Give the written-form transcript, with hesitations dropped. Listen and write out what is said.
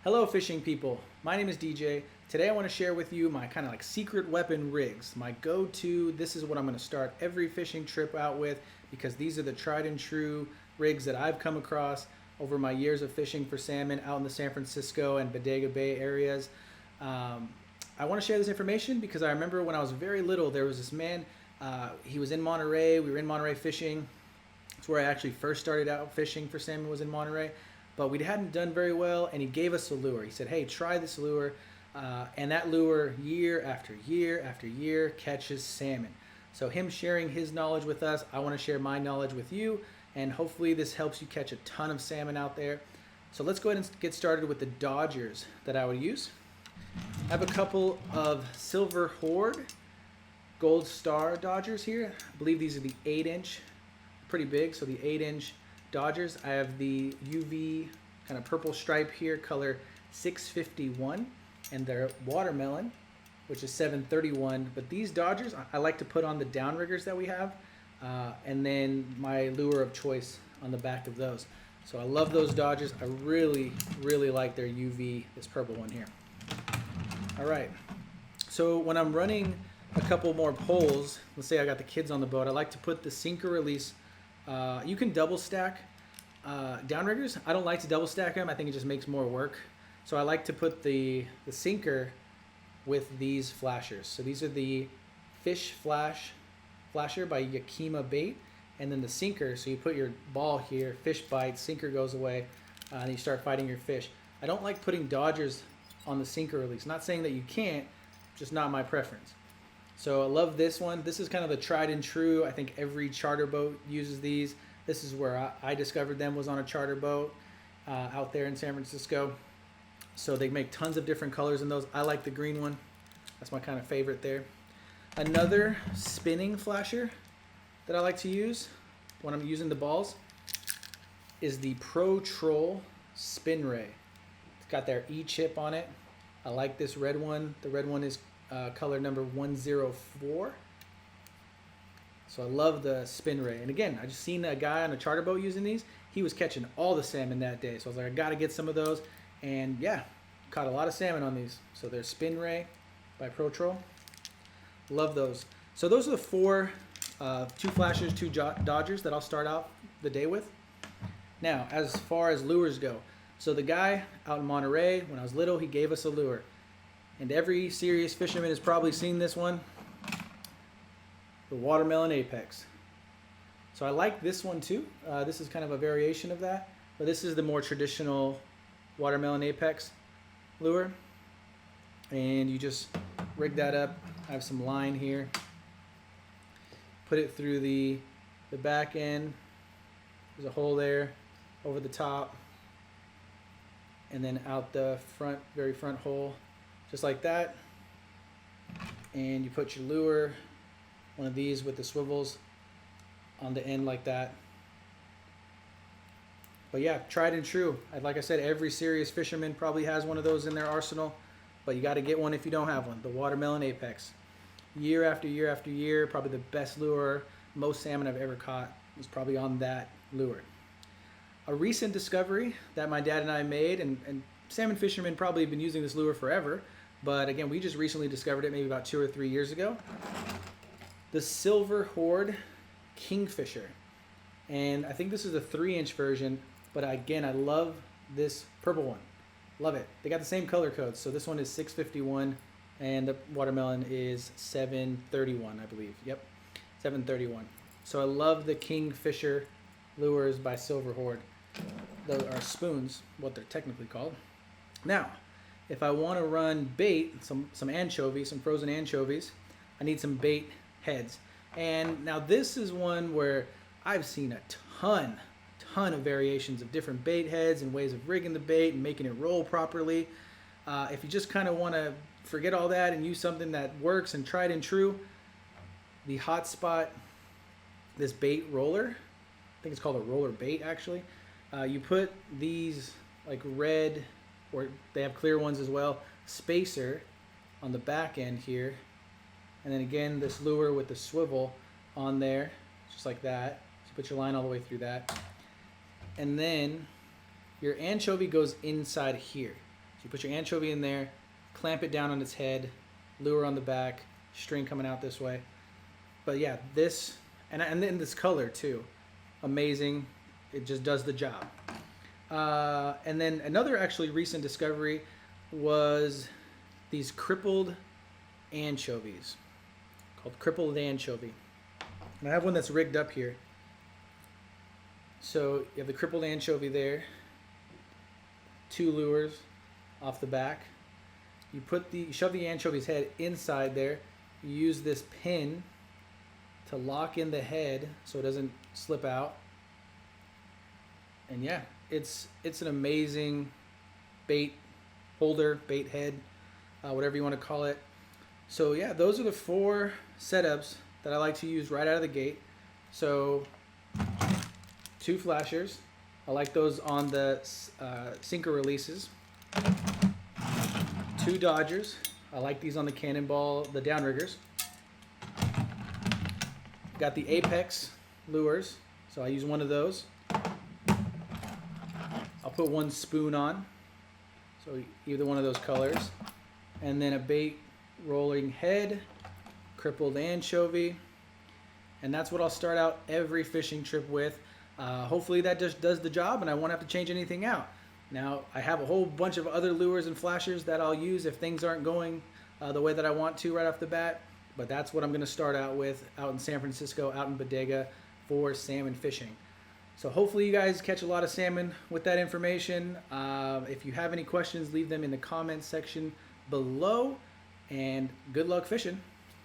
Hello fishing people, my name is DJ. Today I want to share with you my kind of like secret weapon rigs. My go-to, this is what I'm going to start every fishing trip out with because these are the tried and true rigs that I've come across over my years of fishing for salmon out in the San Francisco and Bodega Bay areas. I want to share this information because I remember when I was very little, there was this man, he was in Monterey, we were in Monterey fishing. It's where I actually first started out fishing for salmon, was in Monterey. But we hadn't done very well, and he gave us a lure. He said, hey, try this lure. And that lure, year after year after year, catches salmon. So him sharing his knowledge with us, I want to share my knowledge with you, and hopefully this helps you catch a ton of salmon out there. So let's go ahead and get started with the dodgers that I would use. I have a couple of silver Horde gold star dodgers here. I believe these are the 8-inch, pretty big, so the 8-inch dodgers. I have the UV kind of purple stripe here, color 651, and they're watermelon, which is 731. But these dodgers, I like to put on the downriggers that we have, and then my lure of choice on the back of those. So I love those dodgers. I really, really like their UV, this purple one here. All right, so when I'm running a couple more poles, let's say I got the kids on the boat, I like to put the sinker release. You can double stack downriggers. I don't like to double stack them. I think it just makes more work. So I like to put the sinker with these flashers. So these are the fish flasher by Yakima Bait, and then the sinker. So you put your ball here, fish bites, sinker goes away, and you start fighting your fish. I don't like putting dodgers on the sinker release. Not saying that you can't, just not my preference. So I love this one. This is kind of the tried and true. I think every charter boat uses these. This is where I discovered them, was on a charter boat out there in San Francisco. So they make tons of different colors in those. I like the green one. That's my kind of favorite there. Another spinning flasher that I like to use when I'm using the balls is the Pro Troll Spin Ray. It's got their E-chip on it. I like this red one. The red one is color number 104. So I love the spin ray. And again, I just seen a guy on a charter boat using these. He was catching all the salmon that day. So I was like, I got to get some of those. And yeah, caught a lot of salmon on these. So they're spin ray by Pro Troll. Love those. So those are the four, two flashers, two dodgers that I'll start out the day with. Now, as far as lures go, so the guy out in Monterey, when I was little, he gave us a lure. And every serious fisherman has probably seen this one, the watermelon apex. So I like this one too. This is kind of a variation of that, but this is the more traditional watermelon apex lure. And you just rig that up. I have some line here. Put it through the back end. There's a hole there over the top. And then out the front, very front hole. Just like that, and you put your lure, one of these with the swivels on the end like that. But yeah, tried and true. Like I said, every serious fisherman probably has one of those in their arsenal, but you got to get one if you don't have one. The watermelon apex. Year after year after year, probably the best lure, most salmon I've ever caught was probably on that lure. A recent discovery that my dad and I made, and salmon fishermen probably have been using this lure forever, but again, we just recently discovered it maybe about 2 or 3 years ago. The Silver Horde Kingfisher. And I think this is a 3-inch version, but again, I love this purple one. Love it. They got the same color codes. So this one is 651 and the watermelon is 731, I believe. Yep, 731. So I love the Kingfisher lures by Silver Horde. Those are spoons, what they're technically called. Now, if I want to run bait, some anchovies, some frozen anchovies, I need some bait heads. And now this is one where I've seen a ton of variations of different bait heads and ways of rigging the bait and making it roll properly. If you just kind of want to forget all that and use something that works and tried and true, the Hotspot, this bait roller, I think it's called a roller bait actually. You put these like red, or they have clear ones as well, spacer on the back end here, and then again this lure with the swivel on there, just like that. So put your line all the way through that, and then your anchovy goes inside here. So you put your anchovy in there, clamp it down on its head, lure on the back, string coming out this way. But yeah, this, and then this color too, amazing. It just does the job. And then another actually recent discovery was these crippled anchovies, called crippled anchovy. And I have one that's rigged up here. So you have the crippled anchovy there, 2 lures off the back. You shove the anchovy's head inside there. You use this pin to lock in the head so it doesn't slip out. And yeah, it's an amazing bait holder, bait head, whatever you want to call it. So yeah, those are the 4 setups that I like to use right out of the gate. So 2 flashers. I like those on the sinker releases. 2 dodgers. I like these on the cannonball, the downriggers. Got the Apex lures, so I use one of those. I'll put 1 spoon on, so either one of those colors. And then a bait rolling head, crippled anchovy. And that's what I'll start out every fishing trip with. Hopefully that just does the job and I won't have to change anything out. Now, I have a whole bunch of other lures and flashers that I'll use if things aren't going the way that I want to right off the bat. But that's what I'm going to start out with out in San Francisco, out in Bodega for salmon fishing. So hopefully you guys catch a lot of salmon with that information. If you have any questions, leave them in the comments section below. And good luck fishing.